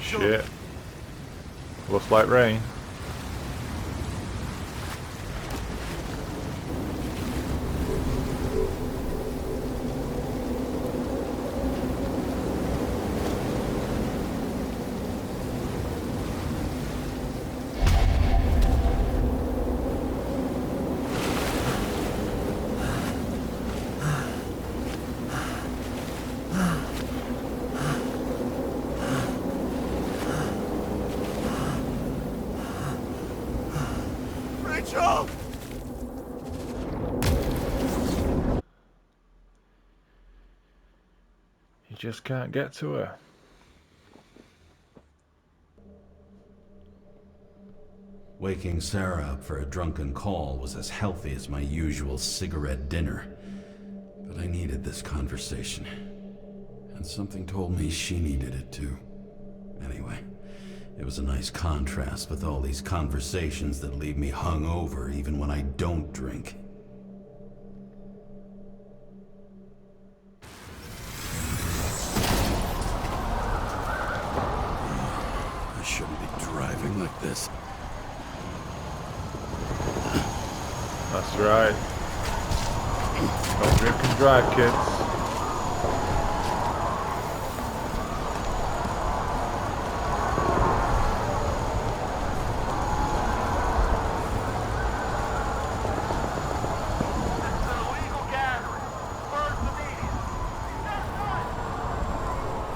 Shit. Looks like rain. Rachel! You just can't get to her. Waking Sarah up for a drunken call was as healthy as my usual cigarette dinner. But I needed this conversation. And something told me she needed it too. Anyway, it was a nice contrast with all these conversations that leave me hungover even when I don't drink. I shouldn't be driving like this. That's right. Don't drink and drive, kids.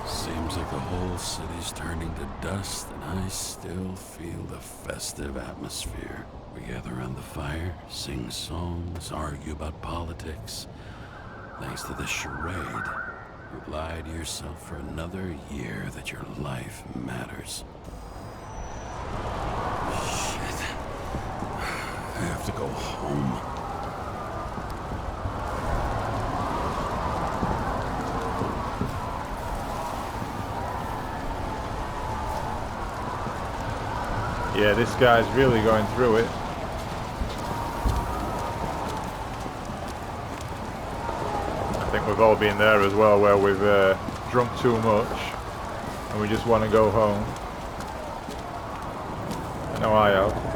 Seems like the whole city's turning to dust, and I still feel the festive atmosphere. We gather around the fire, sing songs, argue about politics. Thanks to this charade, you lie to yourself for another year that your life matters. Shit. I have to go home. Yeah, this guy's really going through it. I think we've all been there as well, where we've drunk too much and we just want to go home. I know I have.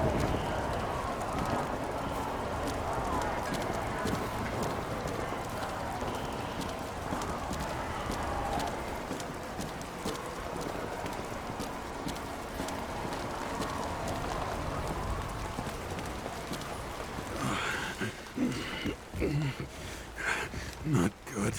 Not good.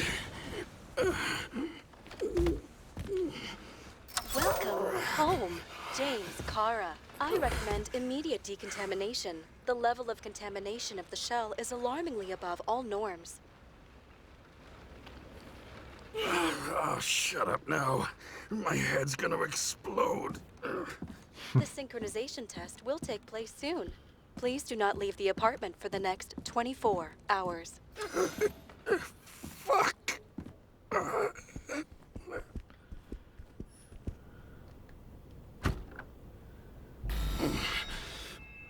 Welcome home, James Karra. I recommend immediate decontamination. The level of contamination of the shell is alarmingly above all norms. Oh, shut up now. My head's gonna explode. The synchronization test will take place soon. Please do not leave the apartment for the next 24 hours. Fuck.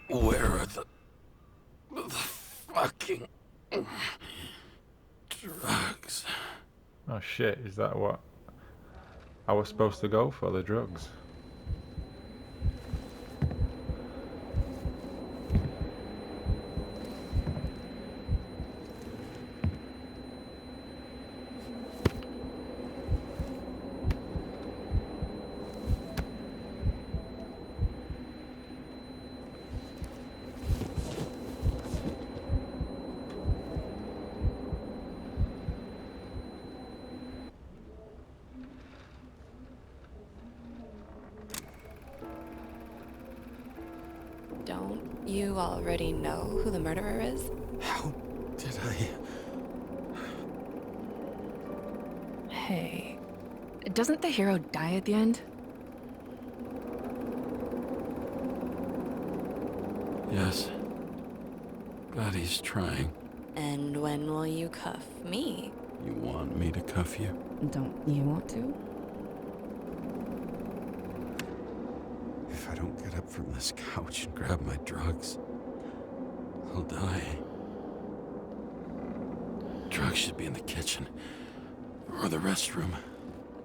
Where are the fucking drugs? Oh shit, is that what I was supposed to go for, the drugs? Don't you already know who the murderer is? How did I... Hey, doesn't the hero die at the end? Yes. Glad he's trying. And when will you cuff me? You want me to cuff you? Don't you want to? If I don't get up from this couch and grab my drugs, I'll die. Drugs should be in the kitchen. Or the restroom.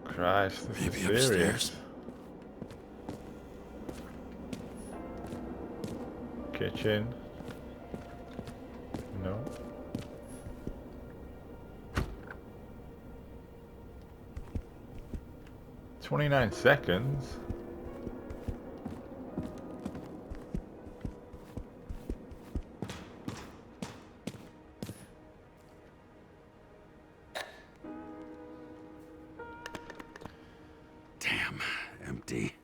Christ, this Maybe is serious. upstairs. Kitchen. No. "29 seconds? Damn, empty.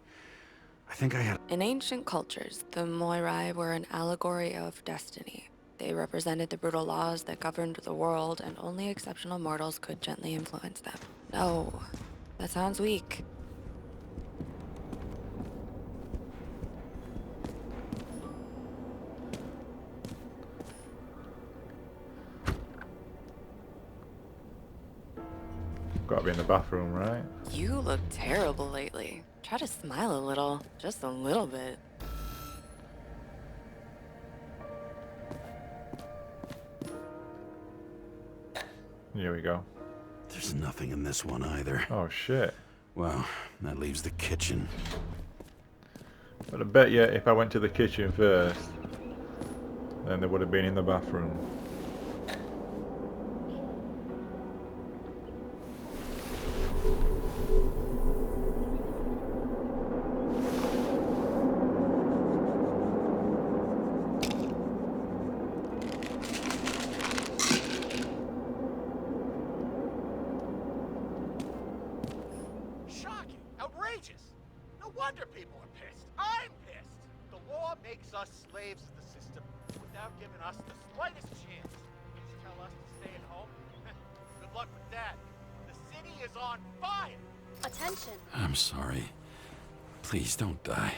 I think I had... In ancient cultures, the Moirai were an allegory of destiny. They represented the brutal laws that governed the world, and only exceptional mortals could gently influence them. No, that sounds weak. Gotta be in the bathroom, right? You look terrible lately. Try to smile a little, just a little bit. Here we go. There's nothing in this one either. Oh shit. Well, that leaves the kitchen. But I bet you if I went to the kitchen first, then they would have been in the bathroom. Shocking! Outrageous! No wonder people are pissed. I'm pissed! The law makes us slaves of the system without giving us the slightest chance. Just tell us to stay at home? Good luck with that. The city is on fire! Attention. I'm sorry. Please don't die.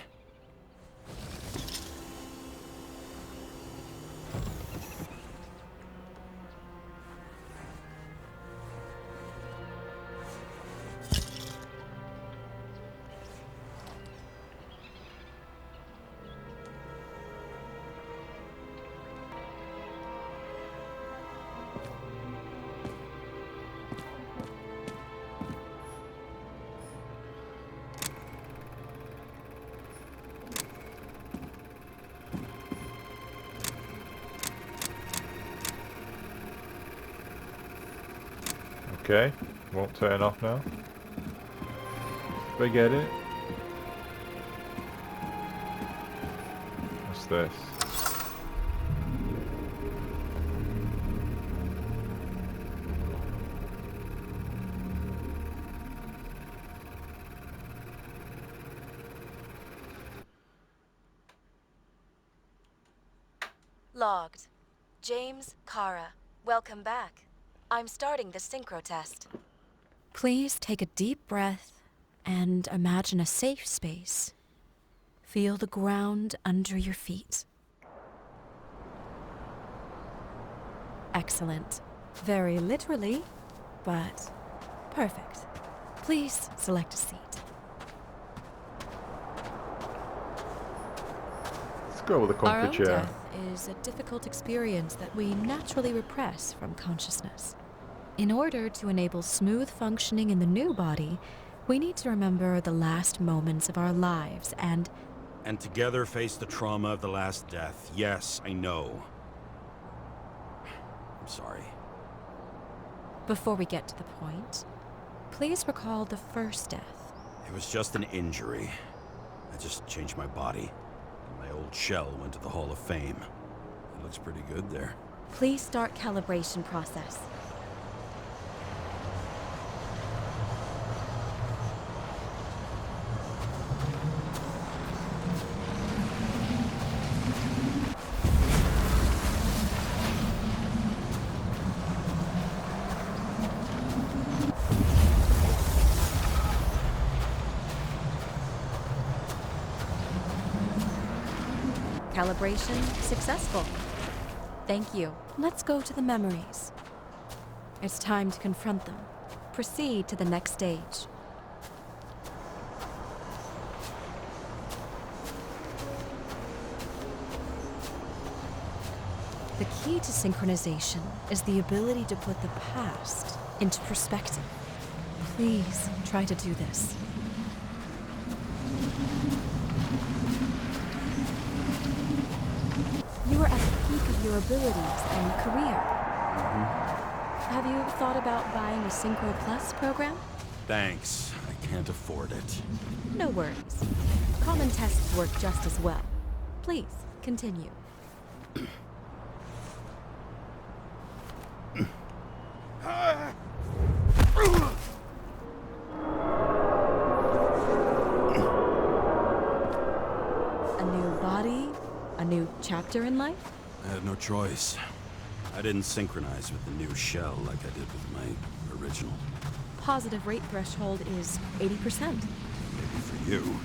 Okay, won't turn off now. Forget it. What's this? Logged. James Karra. Welcome back. I'm starting the synchro test. Please take a deep breath and imagine a safe space. Feel the ground under your feet. Excellent. Very literally, but perfect. Please select a seat. Let's go with the Our comfy own chair. death is a difficult experience that we naturally repress from consciousness. In order to enable smooth functioning in the new body, we need to remember the last moments of our lives and together face the trauma of the last death. Yes, I know. I'm sorry. before we get to the point, please recall the first death. It was just an injury. I just changed my body. And my old shell went to the Hall of Fame. It looks pretty good there. Please start calibration process. Calibration successful. Thank you. Let's go to the memories. It's time to confront them. Proceed to the next stage. The key to synchronization is the ability to put the past into perspective. Please try to do this. your abilities and career. Have you thought about buying a Synchro Plus program? Thanks. I can't afford it. No worries. Common tests work just as well. Please, continue. A new body? A new chapter in life? I had no choice. I didn't synchronize with the new shell like I did with my original. Positive rate threshold is 80%. Maybe for you.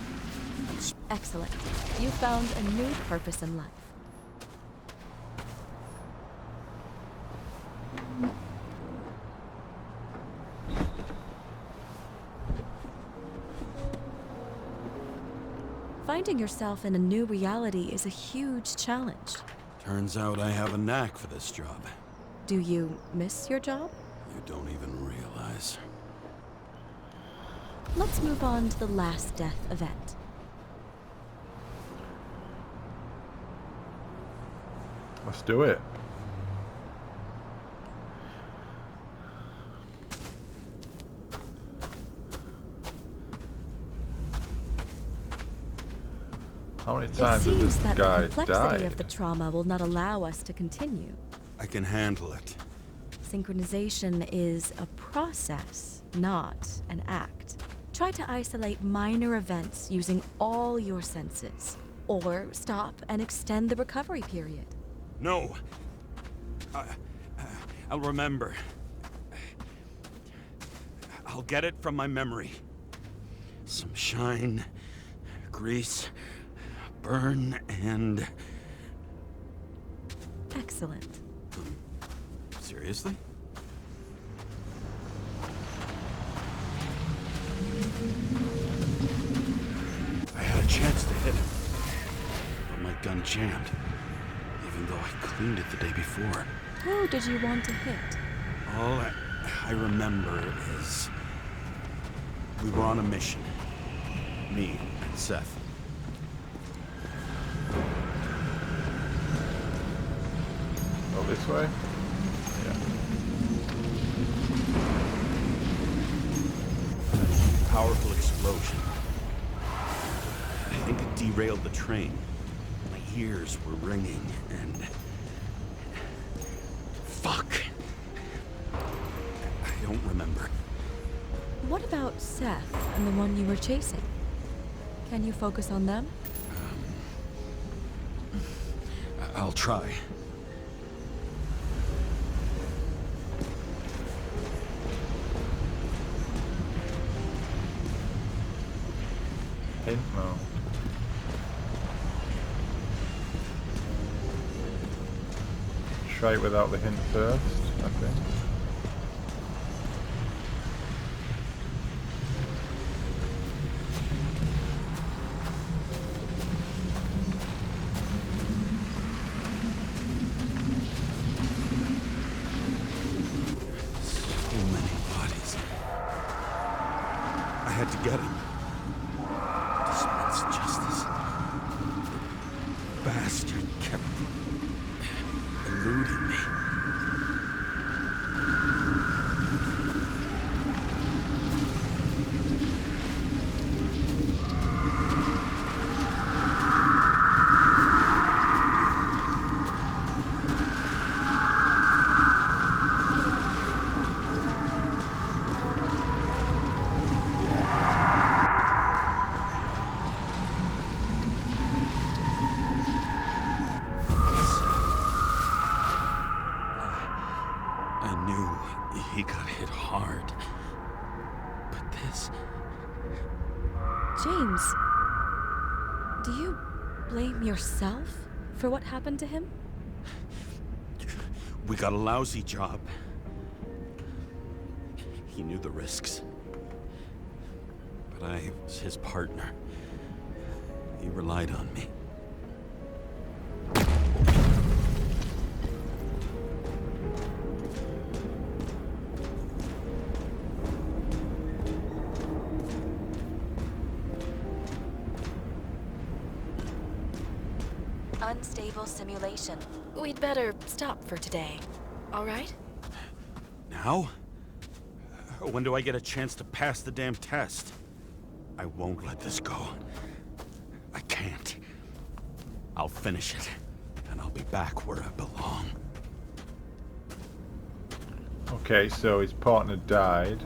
Excellent. You found a new purpose in life. Finding yourself in a new reality is a huge challenge. Turns out I have a knack for this job. Do you miss your job? You don't even realize. Let's move on to the last death event. Let's do it. How many It times has seems this that guy the complexity died? of the trauma will not allow us to continue. I can handle it. Synchronization is a process, not an act. Try to isolate minor events using all your senses, or stop and extend the recovery period. No. I'll remember. I'll get it from my memory. Some shine, grease, burn, and... Excellent. Seriously? I had a chance to hit him, but my gun jammed, even though I cleaned it the day before. Who did you want to hit? All I remember is we were on a mission. Me and Seth. Go this way? Yeah. Powerful explosion. I think it derailed the train. My ears were ringing and... Fuck! I don't remember. What about Seth and the one you were chasing? Can you focus on them? I'll try. Hint? No. Try it without the hint first, I think. So many bodies. I had to get him. Dispense justice. The bastard kept eluding me. I knew he got hit hard. But this... James, do you blame yourself for what happened to him? We got a lousy job. He knew the risks. But I was his partner. He relied on me. Unstable simulation. we'd better stop for today. All right? Now? When do I get a chance to pass the damn test? I won't let this go. I can't. I'll finish it, and I'll be back where I belong. Okay, so his partner died,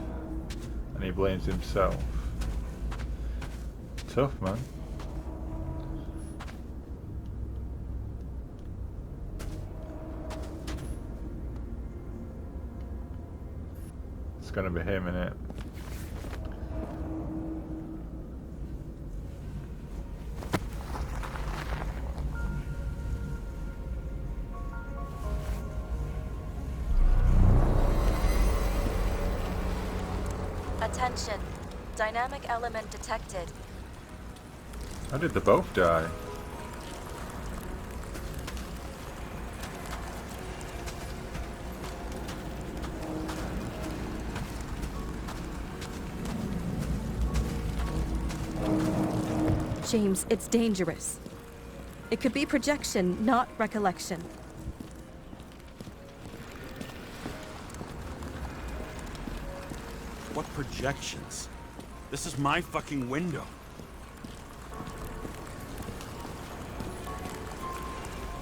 and he blames himself. Tough, man. It's gonna be him, innit? Attention. Dynamic element detected. How did they both die? James, it's dangerous. It could be projection, not recollection. What projections? This is my fucking window.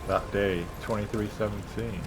That day, 2317.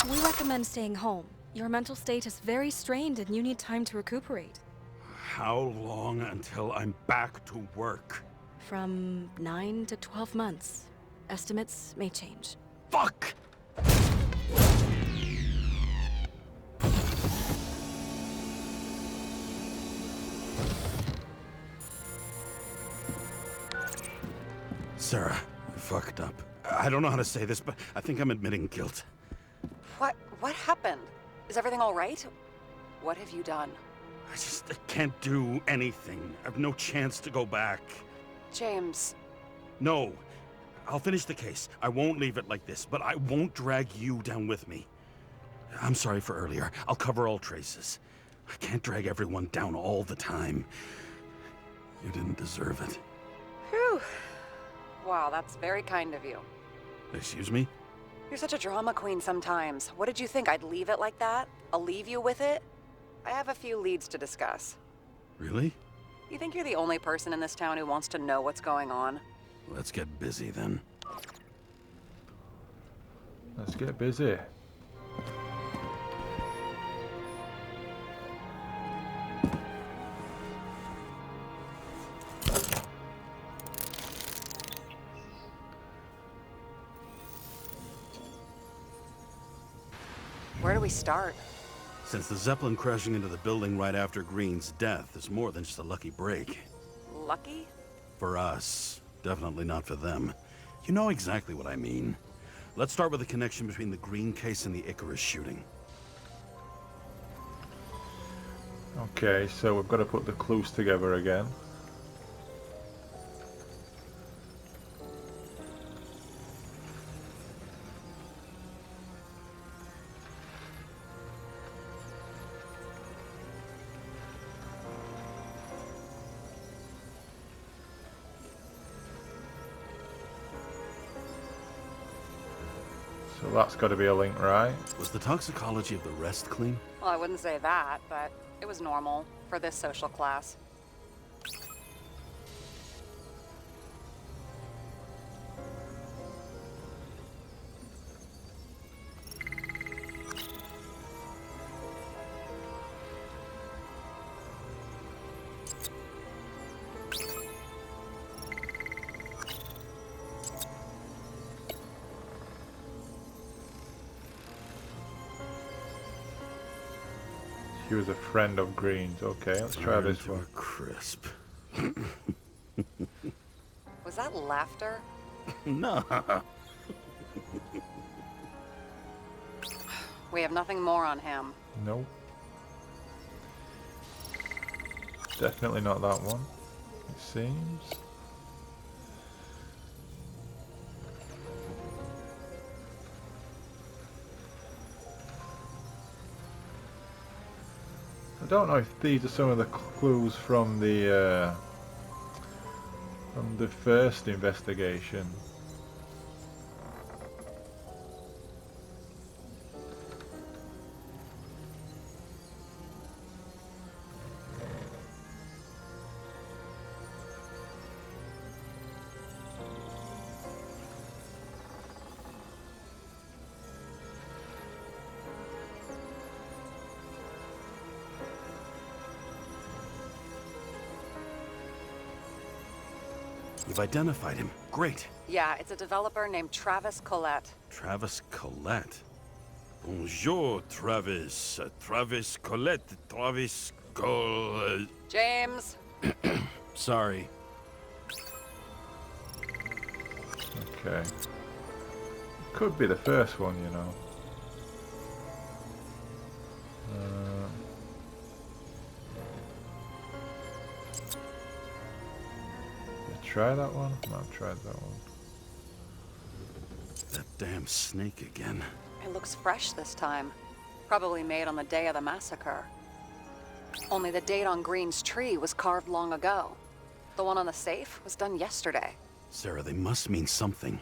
We recommend staying home. Your mental state is very strained and you need time to recuperate. How long until I'm back to work? From 9 to 12 months. Estimates may change. Fuck! Sarah, I fucked up. I don't know how to say this, but I think I'm admitting guilt. What happened? Is everything all right? What have you done? I can't do anything. I've no chance to go back. James. No. I'll finish the case. I won't leave it like this, but I won't drag you down with me. I'm sorry for earlier. I'll cover all traces. I can't drag everyone down all the time. You didn't deserve it. Whew. Wow, that's very kind of you. Excuse me? You're such a drama queen sometimes. What did you think, I'd leave it like that? I'll leave you with it? I have a few leads to discuss. Really? You think you're the only person in this town who wants to know what's going on? Let's get busy then. Let's get busy. Where do we start? Since the Zeppelin crashing into the building right after Green's death is more than just a lucky break. Lucky? For us. Definitely not for them. You know exactly what I mean. Let's start with the connection between the Green case and the Icarus shooting. Okay, so we've got to put the clues together again. So that's got to be a link, right? Was the toxicology of the rest clean? Well, I wouldn't say that, but it was normal for this social class. She was a friend of Green's. Okay, let's try this one. Crisp. Was that laughter? No. We have nothing more on him. Nope. Definitely not that one, it seems. I don't know if these are some of the clues from the first investigation. You've identified him. Great. Yeah, it's a developer named Travis Collette. Travis Collette. Bonjour, Travis. Travis Collette. Travis James! Sorry. Okay. Could be the first one, you know. Try that one? No, I've tried that one. That damn snake again. It looks fresh this time. Probably made on the day of the massacre. Only the date on Green's tree was carved long ago. The one on the safe was done yesterday. Sarah, they must mean something.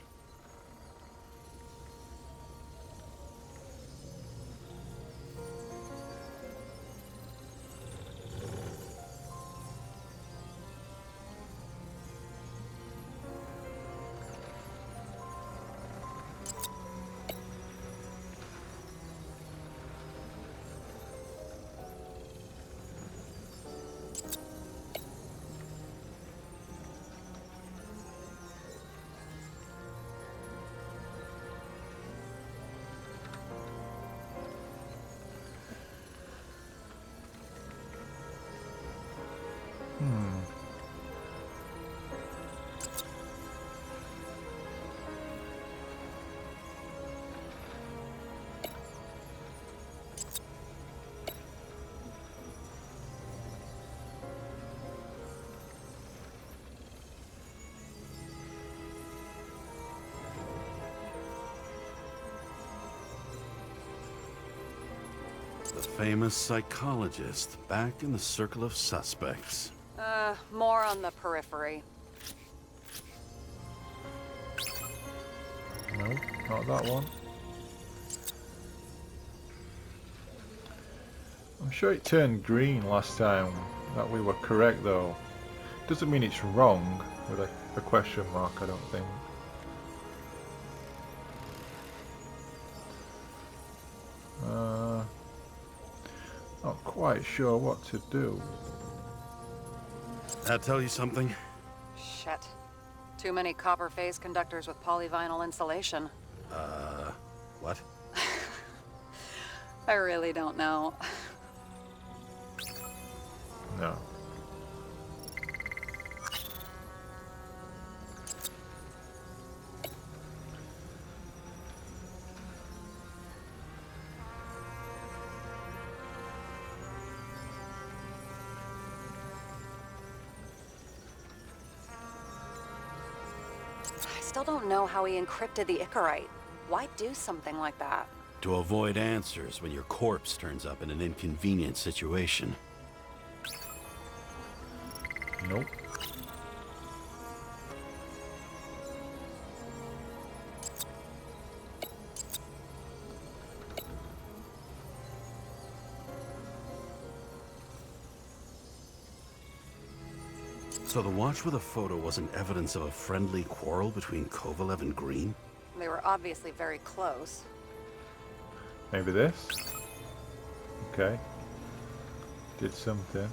The famous psychologist, back in the circle of suspects. More on the periphery. No, not that one. I'm sure it turned green last time. That we were correct though. Doesn't mean it's wrong with a question mark, I don't think. Not quite sure what to do. That tell you something? Shit. Too many copper phase conductors with polyvinyl insulation. What? I really don't know. No. I still don't know how he encrypted the Icarite. Why do something like that? To avoid answers when your corpse turns up in an inconvenient situation. Nope. So the watch with a photo wasn't evidence of a friendly quarrel between Kovalev and Green? They were obviously very close. Maybe this? Okay. Did something.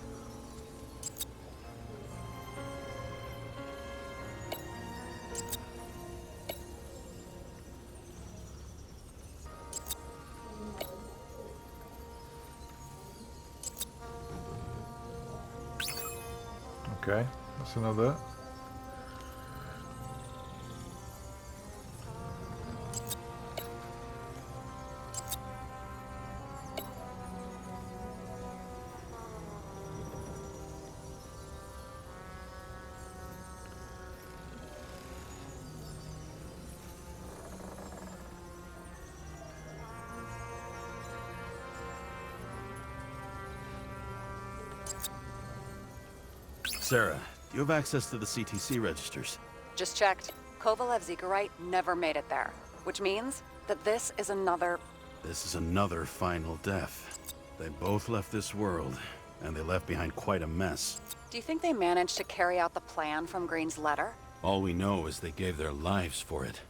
Okay, that's another. Sarah, do you have access to the CTC registers? Just checked. Kovalev's Zekarite never made it there, which means that this is another... This is another final death. They both left this world, and they left behind quite a mess. Do you think they managed to carry out the plan from Green's letter? All we know is they gave their lives for it.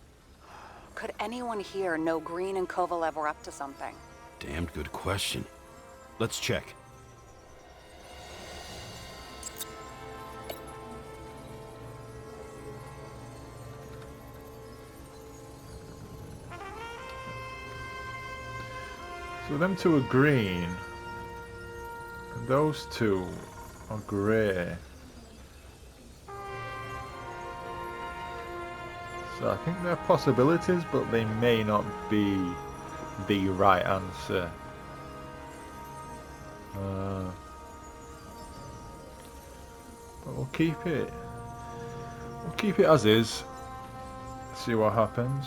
Could anyone here know Green and Kovalev were up to something? Damned good question. Let's check. So them two are green, and those two are grey. So I think they're possibilities, but they may not be the right answer. But we'll keep it. We'll keep it as is. See what happens.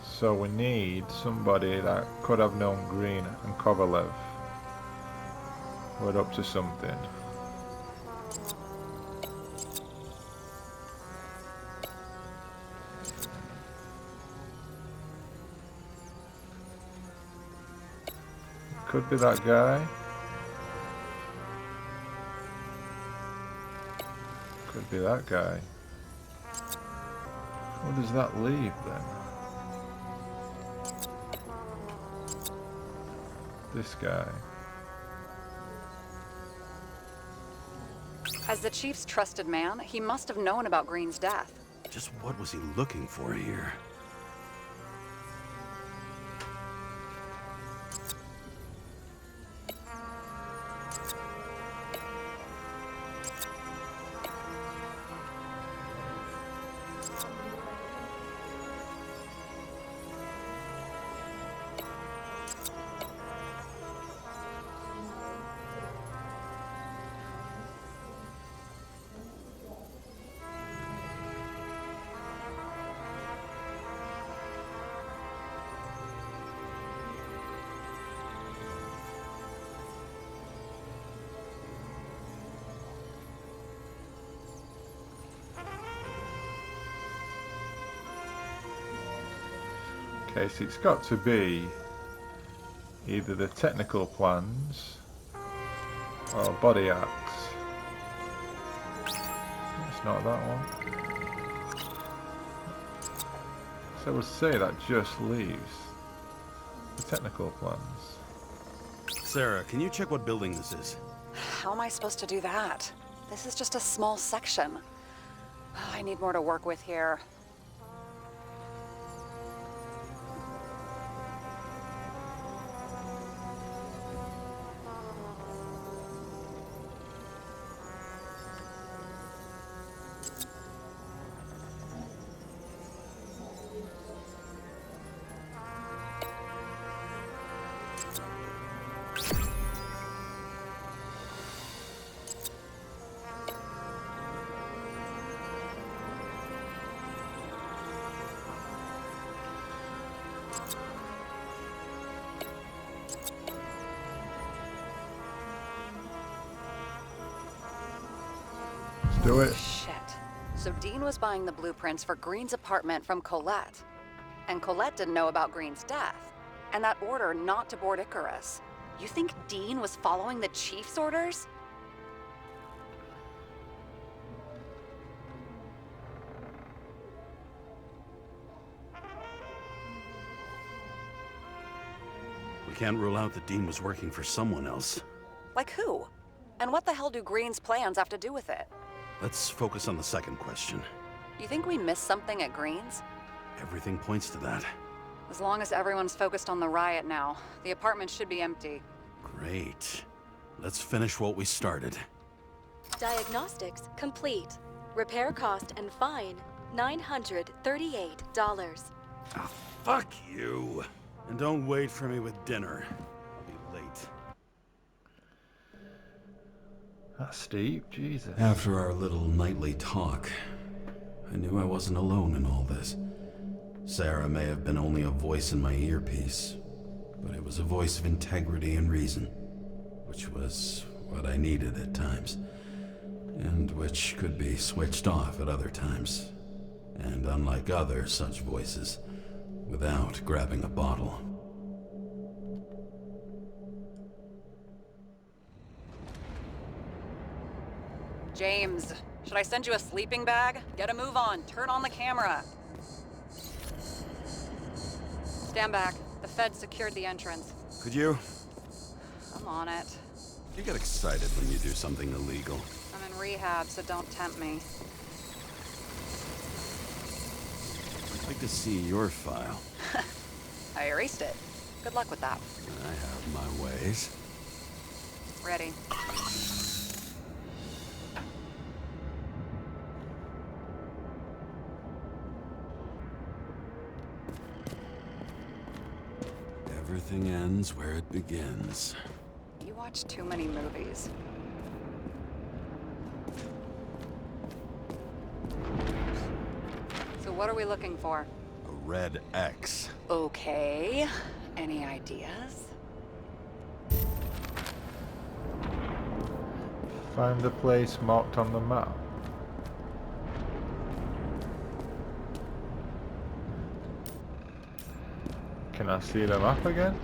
So we need somebody that could have known Green and Kovalev. We're up to something. Could be that guy. Could be that guy. What does that leave then? This guy. As the Chief's trusted man, he must have known about Green's death. Just what was he looking for here? Okay, so it's got to be either the technical plans or body axe. It's not that one. So we'll say that just leaves the technical plans. Sarah, can you check what building this is? How am I supposed to do that? This is just a small section. I need more to work with here. Do it. Shit. So Dean was buying the blueprints for Green's apartment from Colette. And Colette didn't know about Green's death. And that order not to board Icarus. You think Dean was following the Chief's orders? We can't rule out that Dean was working for someone else. Like who? And what the hell do Green's plans have to do with it? Let's focus on the second question. You think we missed something at Green's? Everything points to that. As long as everyone's focused on the riot now, the apartment should be empty. Great. Let's finish what we started. Diagnostics complete. Repair cost and fine $938. Ah, fuck you! And don't wait for me with dinner. I'll be late. That's steep, Jesus. After our little nightly talk, I knew I wasn't alone in all this. Sarah may have been only a voice in my earpiece, but it was a voice of integrity and reason, which was what I needed at times, and which could be switched off at other times. And unlike other such voices, without grabbing a bottle. James, should I send you a sleeping bag? Get a move on. Turn on the camera. Stand back. The Fed secured the entrance. Could you? I'm on it. You get excited when you do something illegal. I'm in rehab, so don't tempt me. I'd like to see your file. I erased it. Good luck with that. I have my ways. Ready. Everything ends where it begins. You watch too many movies. So what are we looking for? A red X. Okay. Any ideas? Find the place marked on the map. Can I see the map again?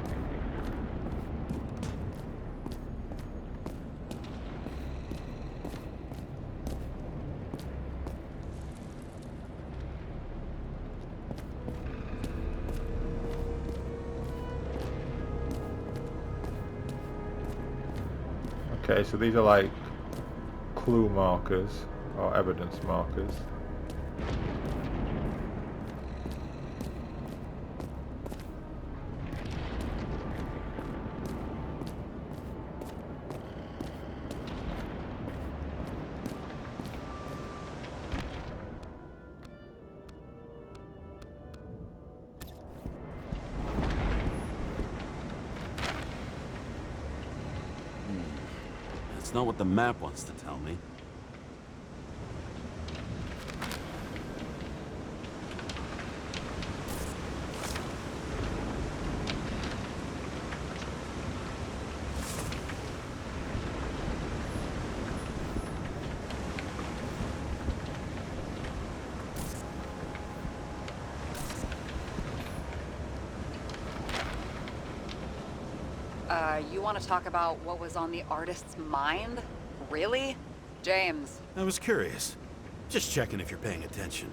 Okay, so these are like clue markers or evidence markers. That's not what the map wants to tell me. You want to talk about what was on the artist's mind? Really? James. I was curious. Just checking if you're paying attention.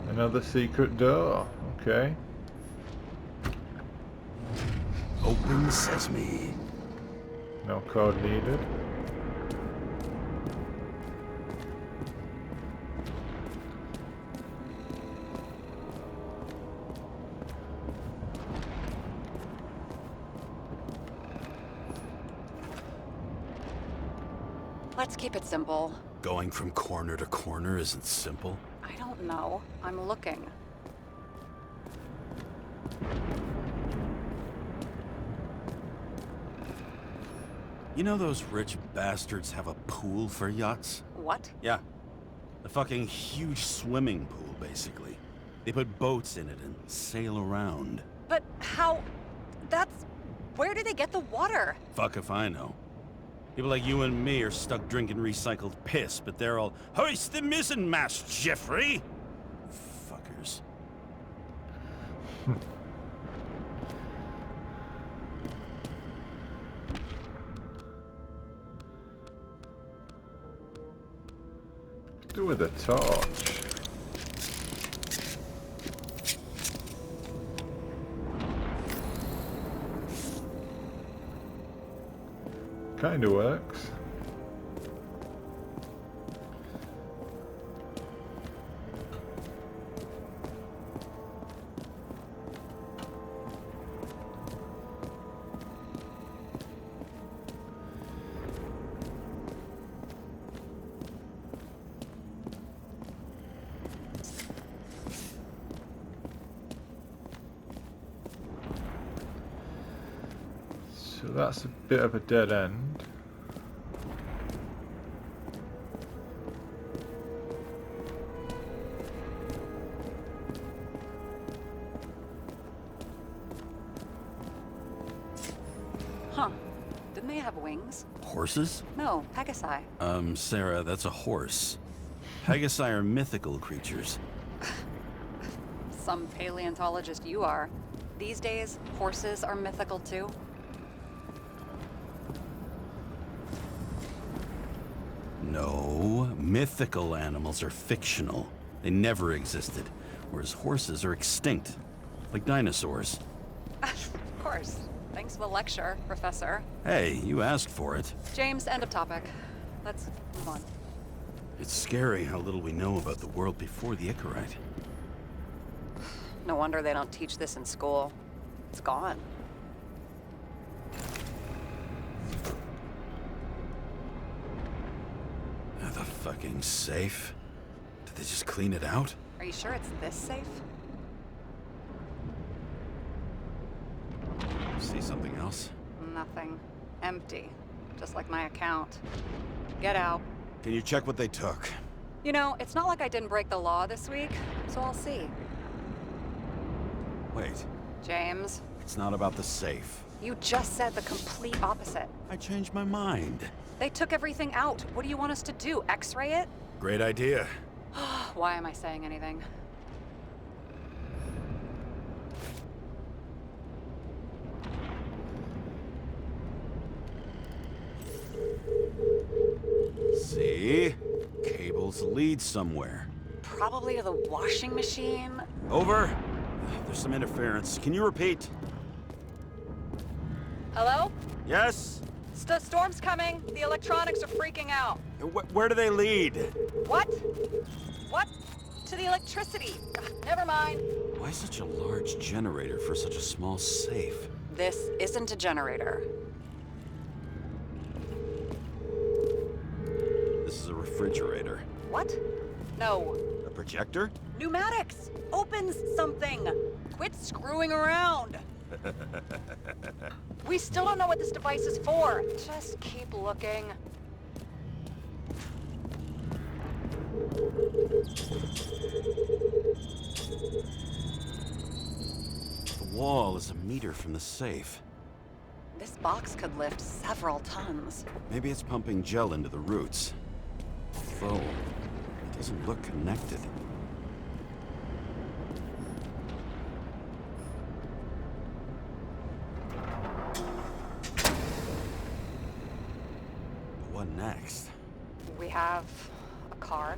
Another secret door. Okay. Open sesame. No code needed. Let's keep it simple. Going from corner to corner isn't simple. I don't know. I'm looking. You know those rich bastards have a pool for yachts? What? Yeah. A fucking huge swimming pool, basically. They put boats in it and sail around. But how... That's... Where do they get the water? Fuck if I know. People like you and me are stuck drinking recycled piss, but they're all, "Hoist the mizzenmast, Jeffrey!" Fuckers. Do with a torch. Kinda works. So that's a bit of a dead end. Huh. Didn't they have wings? Horses? No, Pegasi. Sarah, that's a horse. Pegasi are mythical creatures. Some paleontologist you are. These days, horses are mythical too. No, mythical animals are fictional. They never existed, whereas horses are extinct, like dinosaurs. Of course. Thanks for the lecture, Professor. Hey, you asked for it. James, end of topic. Let's move on. It's scary how little we know about the world before the Icarite. No wonder they don't teach this in school. It's gone. The fucking safe? Did they just clean it out? Are you sure it's this safe? See something else? Nothing. Empty. Just like my account. Get out. Can you check what they took? You know, it's not like I didn't break the law this week, so I'll see. Wait, James, it's not about the safe. you just said the complete opposite. I changed my mind. They took everything out. What do you want us to do? X-ray it? Great idea. Why am I saying anything? See? Cables lead somewhere. Probably to the washing machine. Over. There's some interference. Can you repeat? Hello? Yes? The storm's coming. The electronics are freaking out. Where do they lead? What? What? To the electricity. Ugh, never mind. Why such a large generator for such a small safe? This isn't a generator. This is a refrigerator. What? No. A projector? Pneumatics! Opens something! Quit screwing around! We still don't know what this device is for. Just keep looking. The wall is a meter from the safe. This box could lift several tons. Maybe it's pumping gel into the roots. Though, it doesn't look connected. What next? We have a card.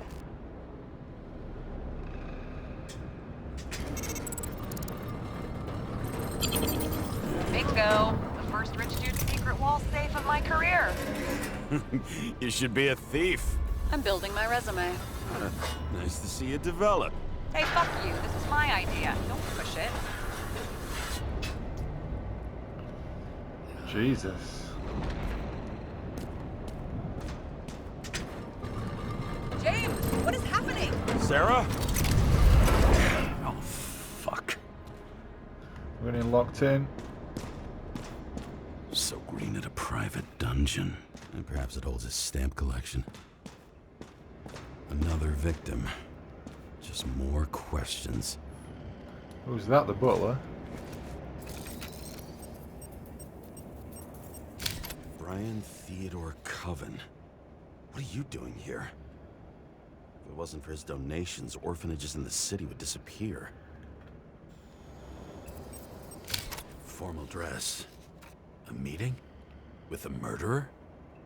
Bingo! The first rich dude's secret wall safe of my career. You should be a thief. I'm building my resume. Nice to see you develop. Hey, fuck you. This is my idea. Don't push it. Jesus. James, what is happening? Sarah? Oh, fuck. We're getting locked in. So Green at a private dungeon. And perhaps it holds his stamp collection. Another victim. Just more questions. Who's that, the butler? Brian Theodore Coven. What are you doing here? If it wasn't for his donations, orphanages in the city would disappear. Formal dress. A meeting? With a murderer?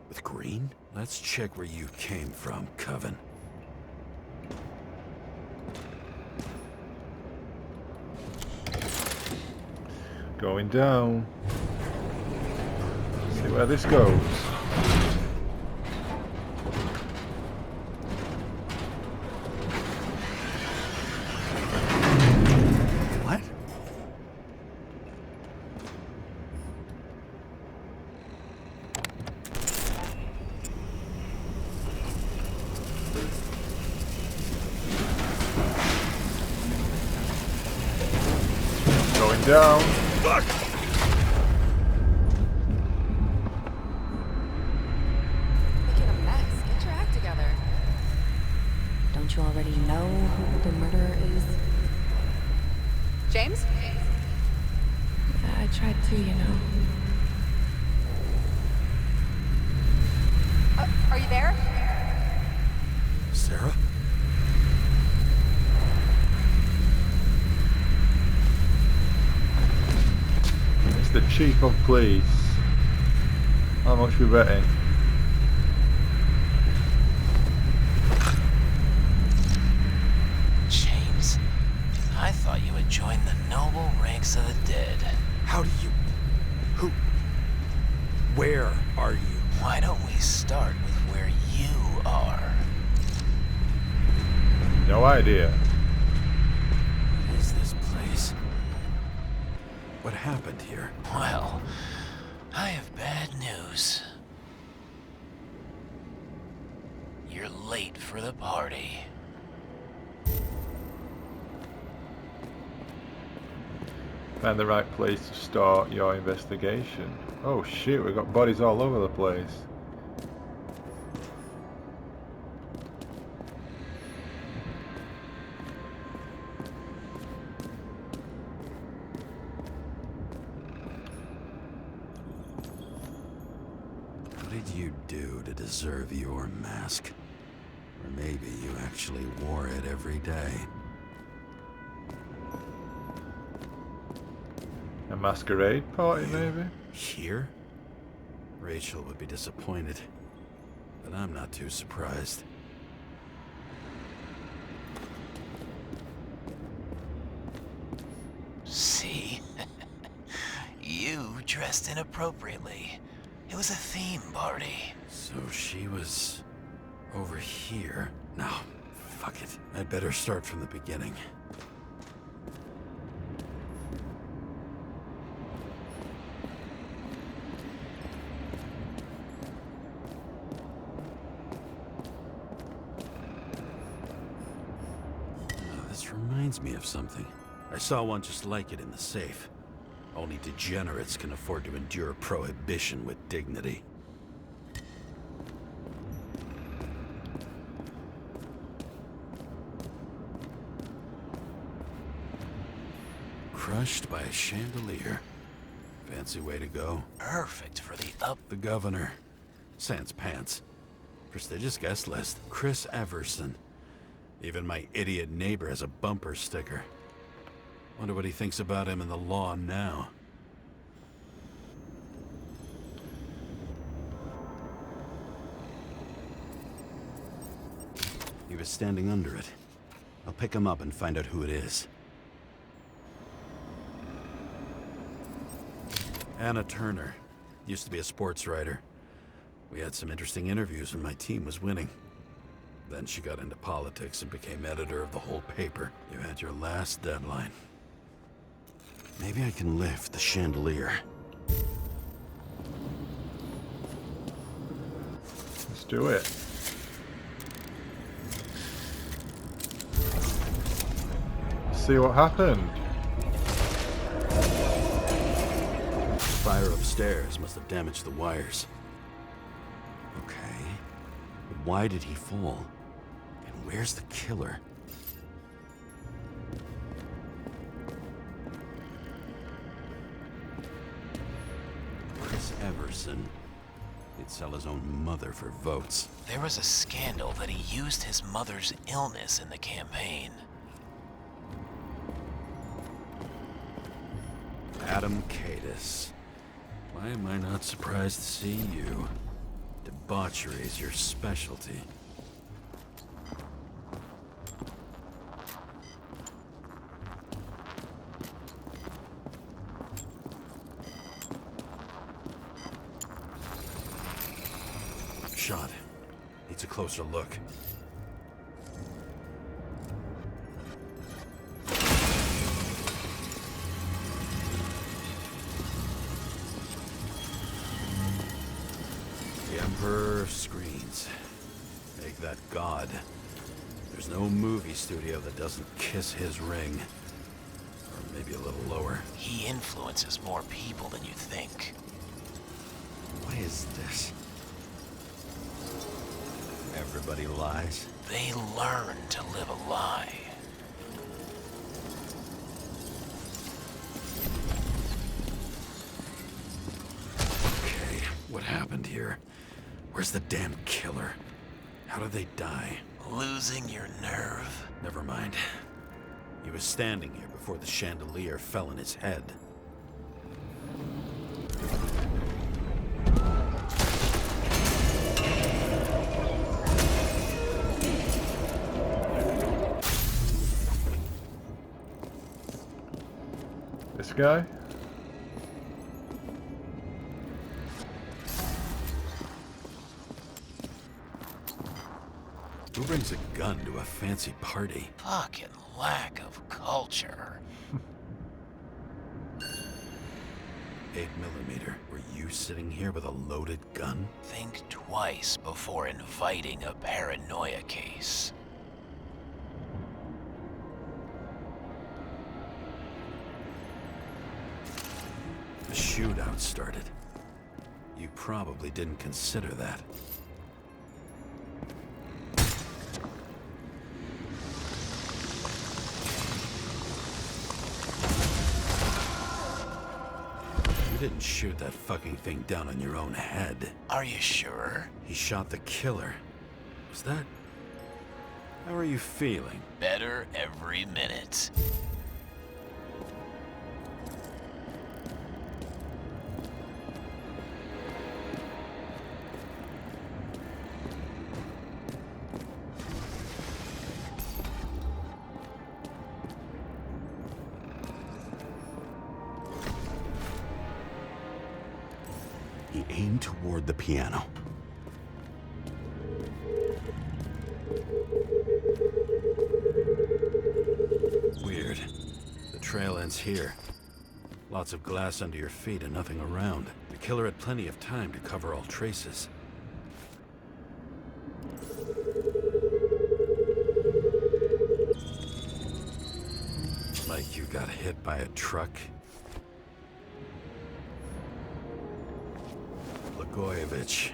With Green? Let's check where you came from, Coven. Going down. See where this goes. What? Going down. Fuck! you already know who the murderer is? James? I tried to, you know. Are you there? Sarah? It's the chief of police. How much we betting? James, I thought you had joined the noble ranks of the dead. How do you... Who... Where are you? Why don't we start with where you are? No idea. What is this place? What happened here? Well, I have bad news. You're late for the party. Find the right place to start your investigation. Oh shit, we got bodies all over the place. What did you do to deserve your mask? Or maybe you actually wore it every day. A masquerade party, maybe? Here? Rachel would be disappointed, but I'm not too surprised. See? You dressed inappropriately. It was a theme party. So she was over here. No, fuck it. I'd better start from the beginning. This reminds me of something. I saw one just like it in the safe. Only degenerates can afford to endure prohibition with dignity. Crushed by a chandelier. Fancy way to go. Perfect for the The governor. Sans pants. Prestigious guest list. Chris Everson. Even my idiot neighbor has a bumper sticker. Wonder what he thinks about him in the law now. He was standing under it. I'll pick him up and find out who it is. Anna Turner. Used to be a sports writer. We had some interesting interviews when my team was winning. Then she got into politics and became editor of the whole paper. You had your last deadline. Maybe I can lift the chandelier. Let's do it. See what happened. Fire upstairs must have damaged the wires. Okay. But why did he fall? And where's the killer? Chris Everson. He'd sell his own mother for votes. There was a scandal that he used his mother's illness in the campaign. Adam Cadis. Why am I not surprised to see you? Debauchery is your specialty. Shot. Needs a closer look. The Emperor of Screens. Make that god. There's no movie studio that doesn't kiss his ring. Or maybe a little lower. He influences more people than you think. What is this? Everybody lies. They learn to live a lie. Okay, what happened here? Where's the damn killer? How did they die? Losing your nerve? Never mind. He was standing here before the chandelier fell in his head. This guy? Who brings a gun to a fancy party? Fucking lack of culture. 8mm. Were you sitting here with a loaded gun? Think twice before inviting a paranoia case. A shootout started. You probably didn't consider that. You didn't shoot that fucking thing down on your own head. Are you sure? He shot the killer. Was that... How are you feeling? Better every minute. He aimed toward the piano. Weird. The trail ends here. Lots of glass under your feet and nothing around. The killer had plenty of time to cover all traces. Like you got hit by a truck. Blagojevich.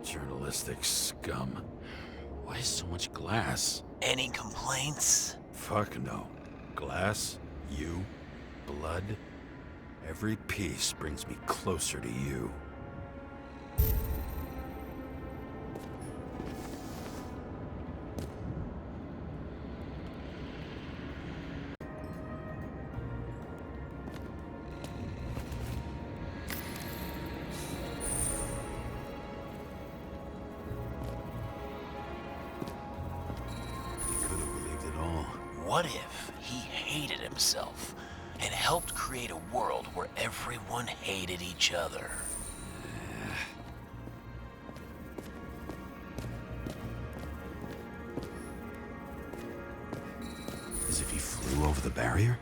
Journalistic scum. Why so much glass? Any complaints? Fuck no. Glass, you, blood. Every piece brings me closer to you. What if he hated himself and helped create a world where everyone hated each other? As if he flew over the barrier?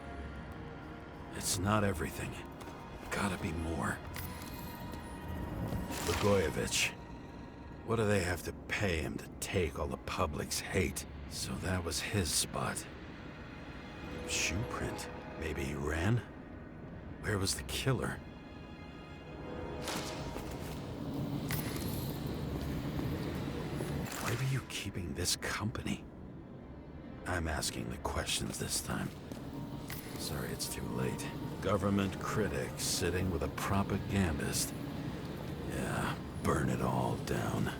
It's not everything. Gotta be more. Blagojevich. What do they have to pay him to take all the public's hate? So that was his spot. Shoe print. Maybe he ran? Where was the killer? Why were you keeping this company? I'm asking the questions this time. Sorry it's too late. Government critic sitting with a propagandist. Yeah, burn it all down.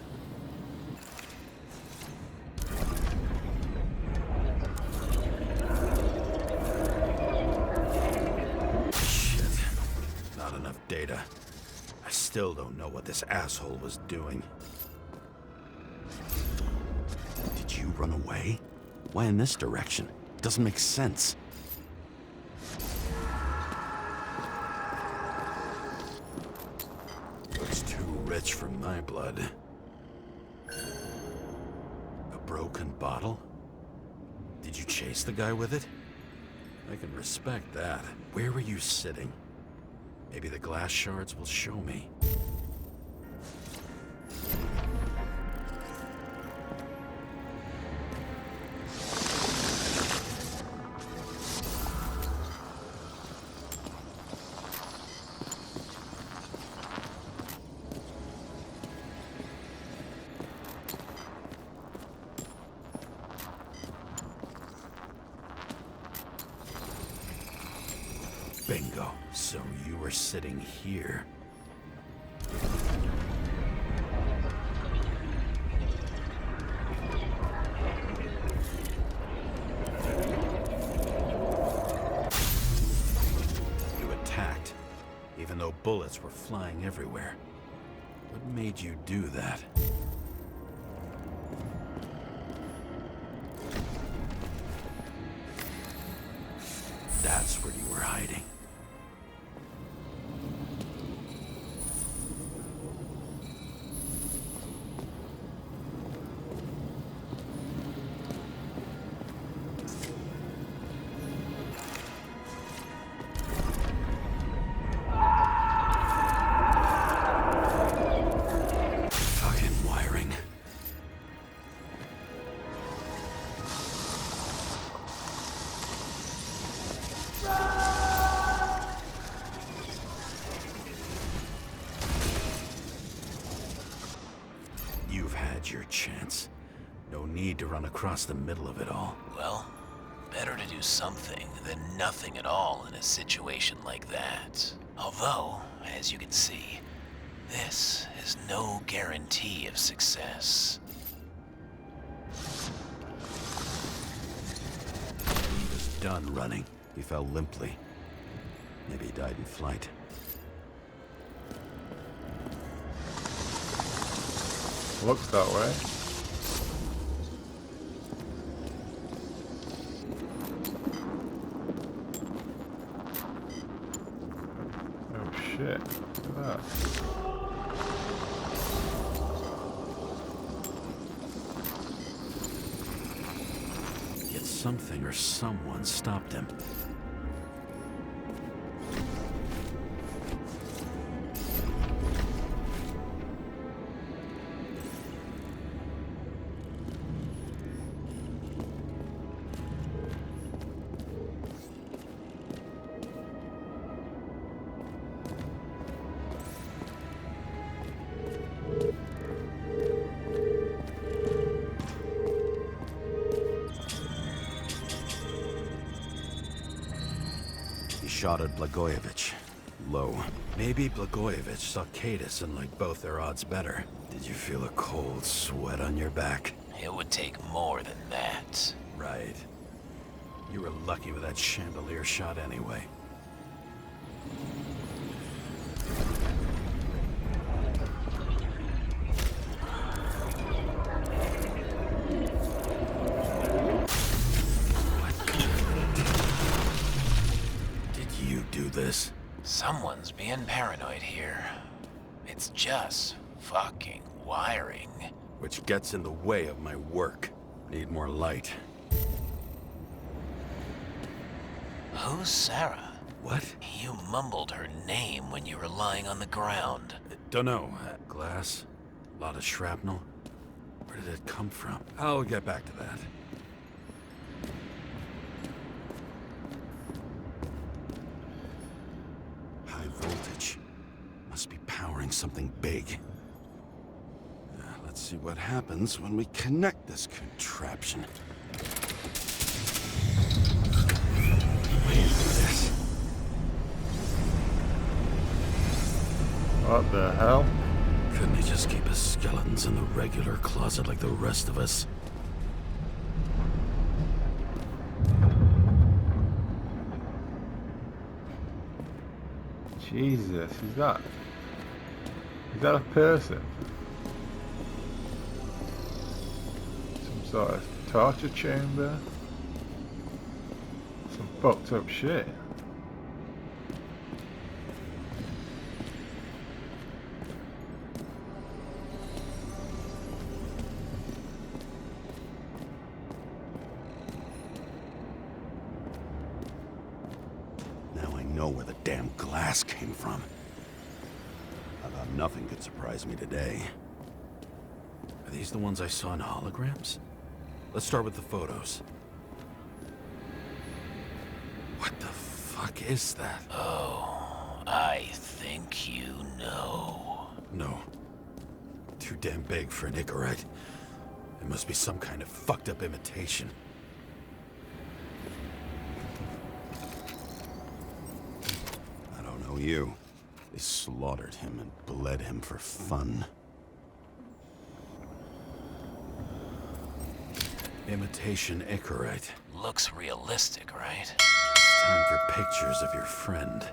Data. I still don't know what this asshole was doing. Did you run away? Why in this direction? Doesn't make sense. Looks too rich for my blood. A broken bottle? Did you chase the guy with it? I can respect that. Where were you sitting? Maybe the glass shards will show me. So you were sitting here. You attacked, even though bullets were flying everywhere. What made you do that? That's where you were hiding. Fucking wiring. You've had your chance. No need to run across the middle of it all. Well, better to do something than nothing at all in a situation like that. Although, as you can see, this is no guarantee of success. He was done running. He fell limply. Maybe he died in flight. Looks that way. Oh shit, look at that. Yet something or someone stopped him. He shot at Blagojevich. Low. Maybe Blagojevich saw Cadis and liked both their odds better. Did you feel a cold sweat on your back? It would take more than that. Right. You were lucky with that chandelier shot anyway. Did you do this? Someone's being paranoid here. It's just fucking wiring. Which gets in the way of my work. Need more light. Who's Sarah? What? You mumbled her name when you were lying on the ground. Dunno. Glass? A lot of shrapnel? Where did it come from? I'll get back to that. High voltage. Must be powering something big. Let's see what happens when we connect this contraption. This. What the hell? Couldn't he just keep his skeletons in the regular closet like the rest of us? Jesus, is that a person? Some sort of torture chamber? Some fucked up shit. Now I know where the damn glass came from. I thought nothing could surprise me today. Are these the ones I saw in holograms? Let's start with the photos. What the fuck is that? Oh, I think you know. No. Too damn big for an Icarite. It must be some kind of fucked up imitation. That you. They slaughtered him and bled him for fun. Imitation Icarite. Looks realistic, right? It's time for pictures of your friend.